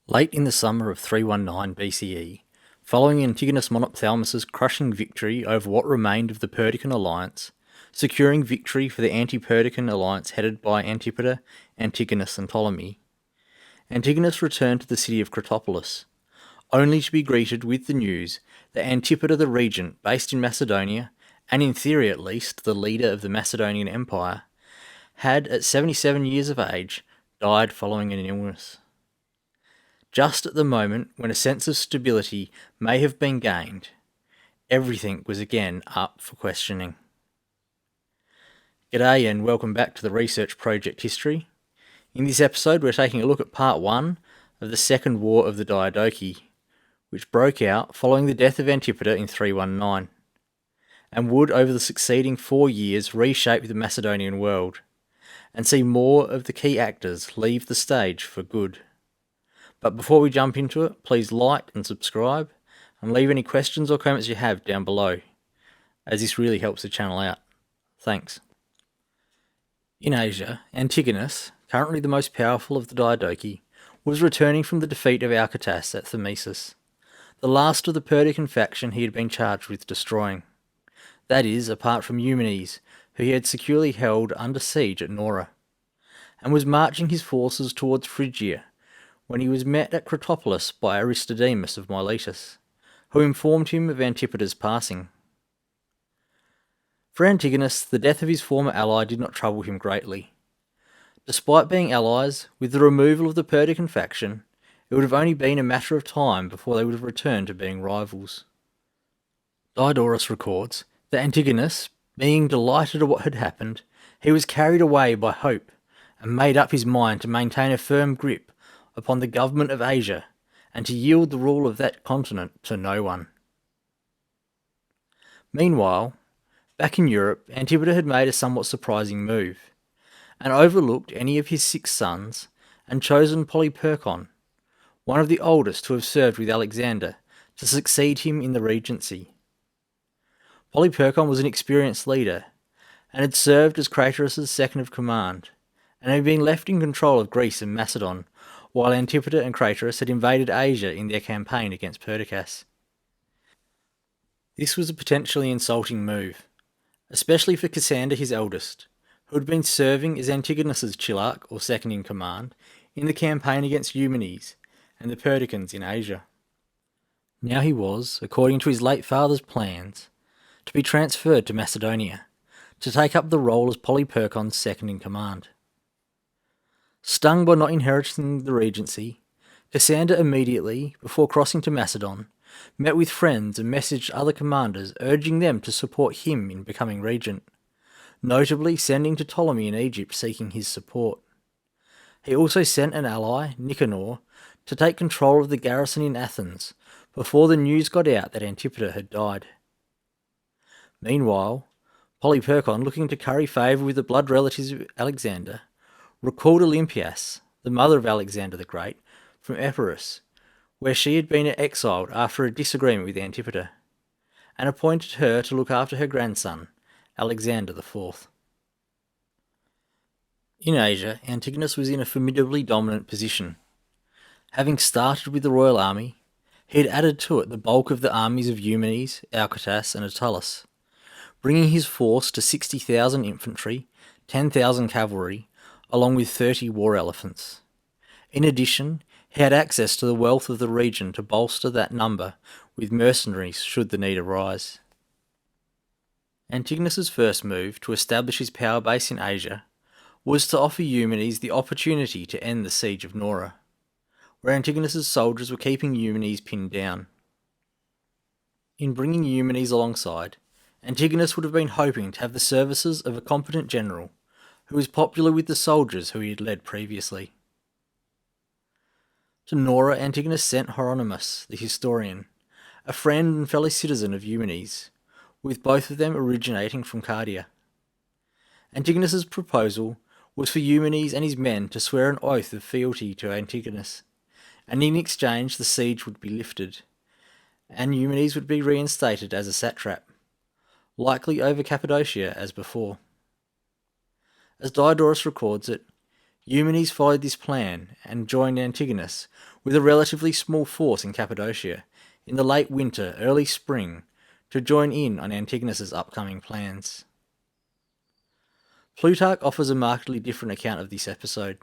Late in the summer of 319 BCE, following Antigonus Monophthalmus's crushing victory over what remained of the Perdiccan alliance, securing victory for the Anti-Perdiccan alliance headed by Antipater, Antigonus and Ptolemy, Antigonus returned to the city of Cretopolis, only to be greeted with the news that Antipater the Regent, based in Macedonia, and in theory at least the leader of the Macedonian Empire, had, at 77 years of age, died following an illness. Just at the moment when a sense of stability may have been gained, everything was again up for questioning. G'day and welcome back to the Research Project History. In this episode we're taking a look at part 1 of the Second War of the Diadochi, which broke out following the death of Antipater in 319, and would over the succeeding 4 years reshape the Macedonian world, and see more of the key actors leave the stage for good. But before we jump into it, please like and subscribe, and leave any questions or comments you have down below, as this really helps the channel out. Thanks. In Asia, Antigonus, currently the most powerful of the Diadochi, was returning from the defeat of Alcatas at Thamesis, the last of the Perdiccan faction he had been charged with destroying. That is, apart from Eumenes, who he had securely held under siege at NOAA, and was marching his forces towards Phrygia, when he was met at Cretopolis by Aristodemus of Miletus, who informed him of Antipater's passing. For Antigonus, the death of his former ally did not trouble him greatly. Despite being allies, with the removal of the Perdiccan faction, it would have only been a matter of time before they would have returned to being rivals. Diodorus records that Antigonus, being delighted at what had happened, he was carried away by hope, and made up his mind to maintain a firm grip upon the government of Asia, and to yield the rule of that continent to no one. Meanwhile, back in Europe, Antipater had made a somewhat surprising move, and overlooked any of his 6 sons, and chosen Polyperchon, one of the oldest to have served with Alexander, to succeed him in the regency. Polyperchon was an experienced leader, and had served as Craterus' second of command, and had been left in control of Greece and Macedon, while Antipater and Craterus had invaded Asia in their campaign against Perdiccas. This was a potentially insulting move, especially for Cassander, his eldest, who had been serving as Antigonus's Chillarch, or second-in-command, in the campaign against Eumenes and the Perdiccans in Asia. Now he was, according to his late father's plans, to be transferred to Macedonia, to take up the role as Polyperchon's second-in-command. Stung by not inheriting the regency, Cassander immediately, before crossing to Macedon, met with friends and messaged other commanders urging them to support him in becoming regent, notably sending to Ptolemy in Egypt seeking his support. He also sent an ally, Nicanor, to take control of the garrison in Athens before the news got out that Antipater had died. Meanwhile, Polyperchon, looking to curry favour with the blood relatives of Alexander, recalled Olympias, the mother of Alexander the Great, from Epirus, where she had been exiled after a disagreement with Antipater, and appointed her to look after her grandson, Alexander IV. In Asia, Antigonus was in a formidably dominant position. Having started with the royal army, he had added to it the bulk of the armies of Eumenes, Alcatas, and Attalus, bringing his force to 60,000 infantry, 10,000 cavalry, along with 30 war elephants. In addition, he had access to the wealth of the region to bolster that number with mercenaries should the need arise. Antigonus's first move to establish his power base in Asia was to offer Eumenes the opportunity to end the siege of NOAA, where Antigonus's soldiers were keeping Eumenes pinned down. In bringing Eumenes alongside, Antigonus would have been hoping to have the services of a competent general who was popular with the soldiers who he had led previously. To NOAA, Antigonus sent Hieronymus, the historian, a friend and fellow citizen of Eumenes, with both of them originating from Cardia. Antigonus's proposal was for Eumenes and his men to swear an oath of fealty to Antigonus, and in exchange the siege would be lifted, and Eumenes would be reinstated as a satrap, likely over Cappadocia as before. As Diodorus records it, Eumenes followed this plan and joined Antigonus with a relatively small force in Cappadocia in the late winter, early spring, to join in on Antigonus's upcoming plans. Plutarch offers a markedly different account of this episode.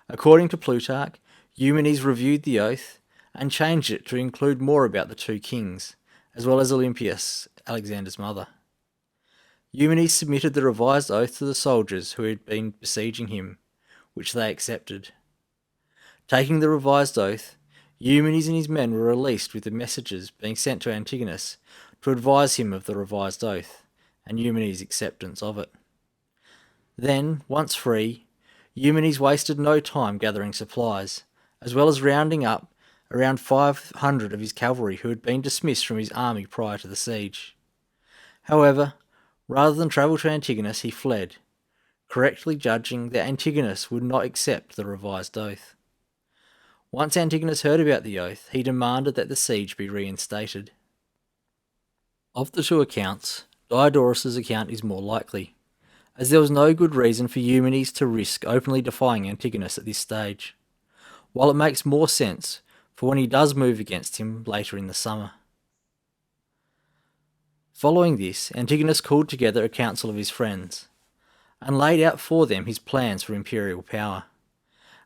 According to Plutarch, Eumenes reviewed the oath and changed it to include more about the two kings, as well as Olympias, Alexander's mother. Eumenes submitted the revised oath to the soldiers who had been besieging him, which they accepted. Taking the revised oath, Eumenes and his men were released with the messages being sent to Antigonus to advise him of the revised oath, and Eumenes' acceptance of it. Then, once free, Eumenes wasted no time gathering supplies, as well as rounding up around 500 of his cavalry who had been dismissed from his army prior to the siege. However, rather than travel to Antigonus, he fled, correctly judging that Antigonus would not accept the revised oath. Once Antigonus heard about the oath, he demanded that the siege be reinstated. Of the two accounts, Diodorus' account is more likely, as there was no good reason for Eumenes to risk openly defying Antigonus at this stage, while it makes more sense for when he does move against him later in the summer. Following this, Antigonus called together a council of his friends, and laid out for them his plans for imperial power,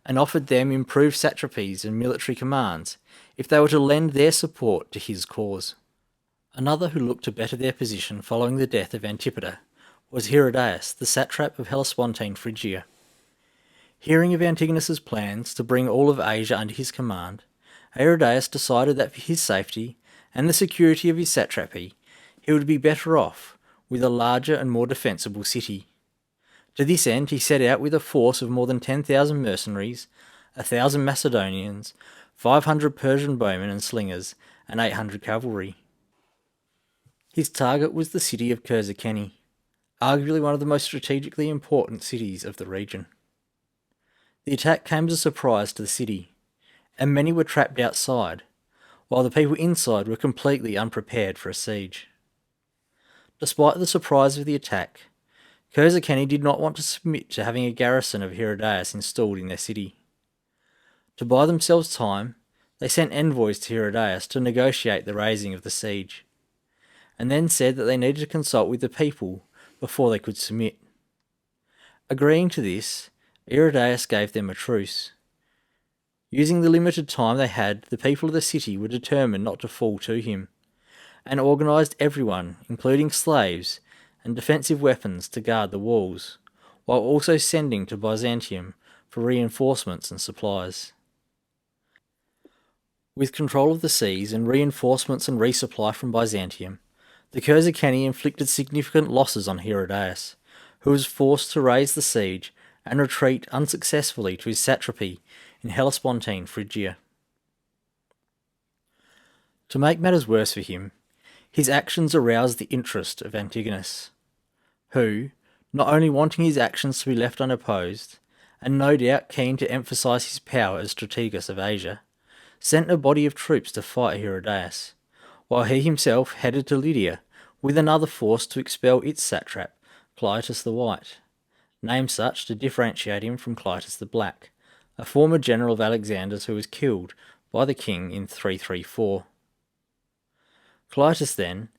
and offered them improved satrapies and military commands if they were to lend their support to his cause. Another who looked to better their position following the death of Antipater was Herodias, the satrap of Hellespontine Phrygia. Hearing of Antigonus's plans to bring all of Asia under his command, Herodias decided that for his safety and the security of his satrapy, he would be better off with a larger and more defensible city. To this end, he set out with a force of more than 10,000 mercenaries, 1,000 Macedonians, 500 Persian bowmen and slingers, and 800 cavalry. His target was the city of Kerzakeni, arguably one of the most strategically important cities of the region. The attack came as a surprise to the city, and many were trapped outside, while the people inside were completely unprepared for a siege. Despite the surprise of the attack, Kerzakeni did not want to submit to having a garrison of Herodias installed in their city. To buy themselves time, they sent envoys to Herodias to negotiate the raising of the siege, and then said that they needed to consult with the people before they could submit. Agreeing to this, Herodias gave them a truce. Using the limited time they had, the people of the city were determined not to fall to him, and organised everyone, including slaves and defensive weapons, to guard the walls, while also sending to Byzantium for reinforcements and supplies. With control of the seas and reinforcements and resupply from Byzantium, the Kerzakeni inflicted significant losses on Herodias, who was forced to raise the siege and retreat unsuccessfully to his satrapy in Hellespontine Phrygia. To make matters worse for him, his actions aroused the interest of Antigonus, who, not only wanting his actions to be left unopposed, and no doubt keen to emphasise his power as strategist of Asia, sent a body of troops to fight Herodias, while he himself headed to Lydia with another force to expel its satrap, Clytus the White, named such to differentiate him from Clytus the Black, a former general of Alexander's who was killed by the king in 334. Clytus then,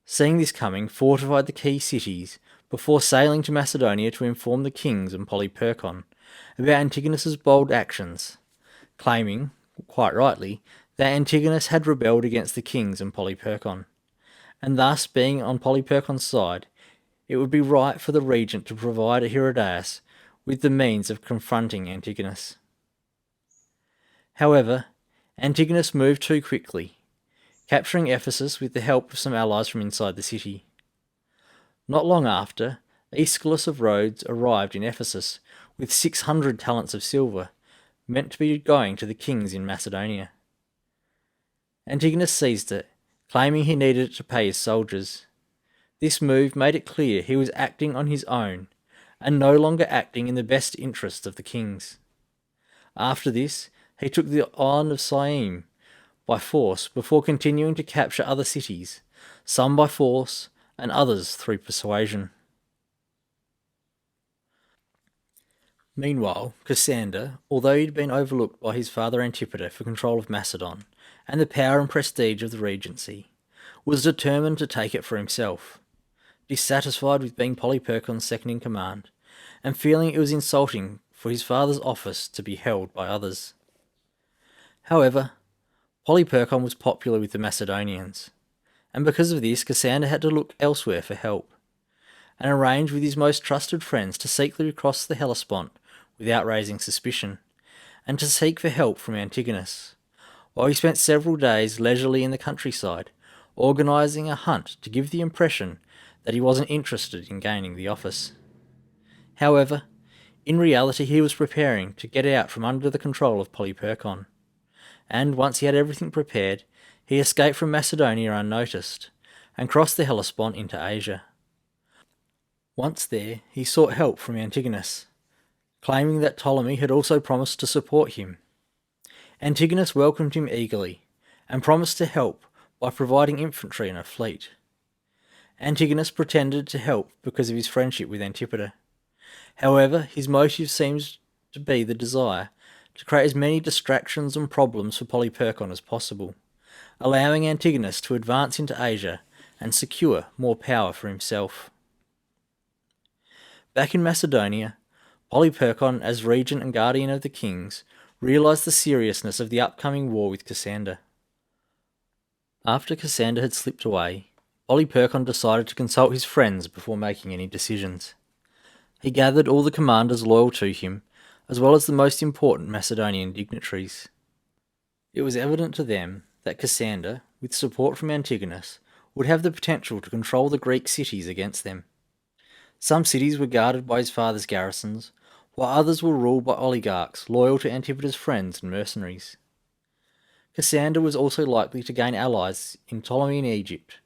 seeing this coming, fortified the key cities before sailing to Macedonia to inform the kings and Polyperchon about Antigonus's bold actions, claiming, quite rightly, that Antigonus had rebelled against the kings and Polyperchon, and thus being on Polyperchon's side, it would be right for the regent to provide Herodias with the means of confronting Antigonus. However, Antigonus moved too quickly, capturing Ephesus with the help of some allies from inside the city. Not long after, Aeschylus of Rhodes arrived in Ephesus with 600 talents of silver, meant to be going to the kings in Macedonia. Antigonus seized it, claiming he needed it to pay his soldiers. This move made it clear he was acting on his own, and no longer acting in the best interests of the kings. After this, he took the island of Syene by force before continuing to capture other cities, some by force and others through persuasion. Meanwhile, Cassander, although he'd been overlooked by his father Antipater for control of Macedon and the power and prestige of the regency, was determined to take it for himself. Dissatisfied with being Polyperchon's second in command, and feeling it was insulting for his father's office to be held by others. However, Polyperchon was popular with the Macedonians, and because of this, Cassander had to look elsewhere for help, and arrange with his most trusted friends to secretly cross the Hellespont without raising suspicion, and to seek for help from Antigonus, while he spent several days leisurely in the countryside, organising a hunt to give the impression that he wasn't interested in gaining the office. However, in reality he was preparing to get out from under the control of Polyperchon, and once he had everything prepared, he escaped from Macedonia unnoticed, and crossed the Hellespont into Asia. Once there, he sought help from Antigonus, claiming that Ptolemy had also promised to support him. Antigonus welcomed him eagerly, and promised to help by providing infantry and a fleet. Antigonus pretended to help because of his friendship with Antipater. However, his motive seems to be the desire to create as many distractions and problems for Polyperchon as possible, allowing Antigonus to advance into Asia and secure more power for himself. Back in Macedonia, Polyperchon, as regent and guardian of the kings, realised the seriousness of the upcoming war with Cassander. After Cassander had slipped away, Polyperchon decided to consult his friends before making any decisions. He gathered all the commanders loyal to him, as well as the most important Macedonian dignitaries. It was evident to them that Cassander, with support from Antigonus, would have the potential to control the Greek cities against them. Some cities were guarded by his father's garrisons, while others were ruled by oligarchs loyal to Antipater's friends and mercenaries. Cassander was also likely to gain allies in Ptolemy in Egypt,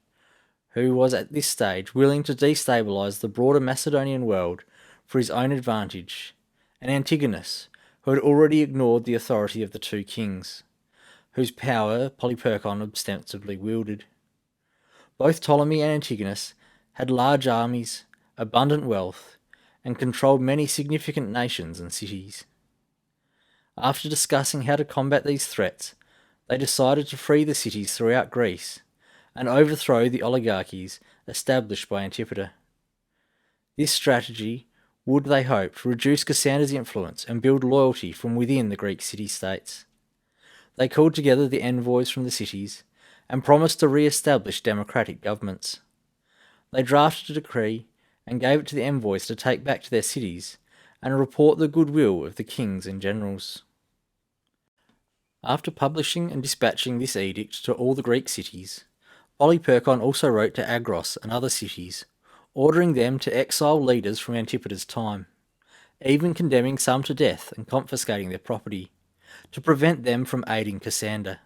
who was at this stage willing to destabilise the broader Macedonian world for his own advantage, and Antigonus, who had already ignored the authority of the two kings, whose power Polyperchon ostensibly wielded. Both Ptolemy and Antigonus had large armies, abundant wealth, and controlled many significant nations and cities. After discussing how to combat these threats, they decided to free the cities throughout Greece and overthrow the oligarchies established by Antipater. This strategy would, they hoped, reduce Cassander's influence and build loyalty from within the Greek city-states. They called together the envoys from the cities and promised to re-establish democratic governments. They drafted a decree and gave it to the envoys to take back to their cities and report the goodwill of the kings and generals. After publishing and dispatching this edict to all the Greek cities, Polyperchon also wrote to Agros and other cities, ordering them to exile leaders from Antipater's time, even condemning some to death and confiscating their property, to prevent them from aiding Cassander.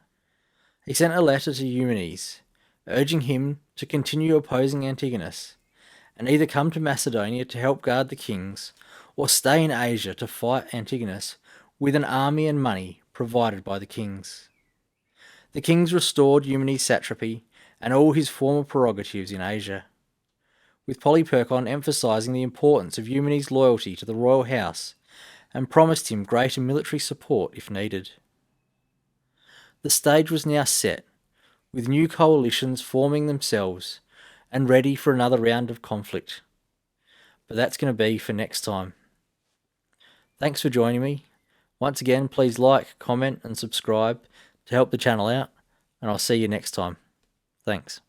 He sent a letter to Eumenes, urging him to continue opposing Antigonus, and either come to Macedonia to help guard the kings, or stay in Asia to fight Antigonus with an army and money provided by the kings. The kings restored Eumenes' satrapy and all his former prerogatives in Asia, with Polyperchon emphasising the importance of Eumenes' loyalty to the royal house and promised him greater military support if needed. The stage was now set, with new coalitions forming themselves and ready for another round of conflict. But that's going to be for next time. Thanks for joining me. Once again, please like, comment and subscribe to help the channel out, and I'll see you next time. Thanks.